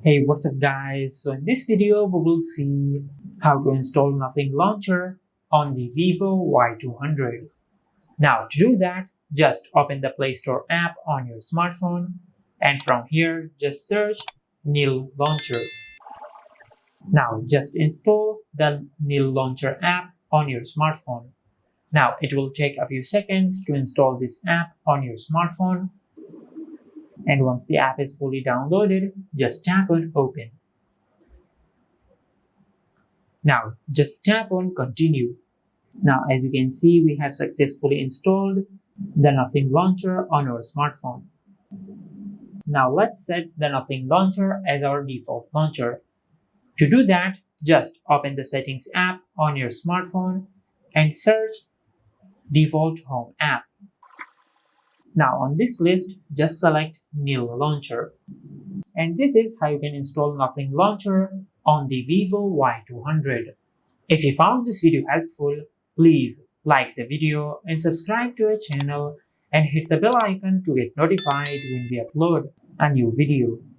Hey, what's up guys? So in this video we will see how to install Nothing Launcher on the Vivo Y200. Now to do that, just open the Play Store app on your smartphone and from here just search Nil Launcher. Now just install the Nil Launcher app on your smartphone. Now it will take a few seconds to install this app on your smartphone. And once the app is fully downloaded, just tap on Open. Now just tap on Continue. Now as you can see, we have successfully installed the Nothing Launcher on our smartphone. Now let's set the Nothing Launcher as our default launcher. To do that, just open the Settings app on your smartphone and search Default Home app. Now on this list, just select Nil Launcher. And this is how you can install Nothing Launcher on the Vivo Y200. If you found this video helpful, please like the video and subscribe to our channel and hit the bell icon to get notified when we upload a new video.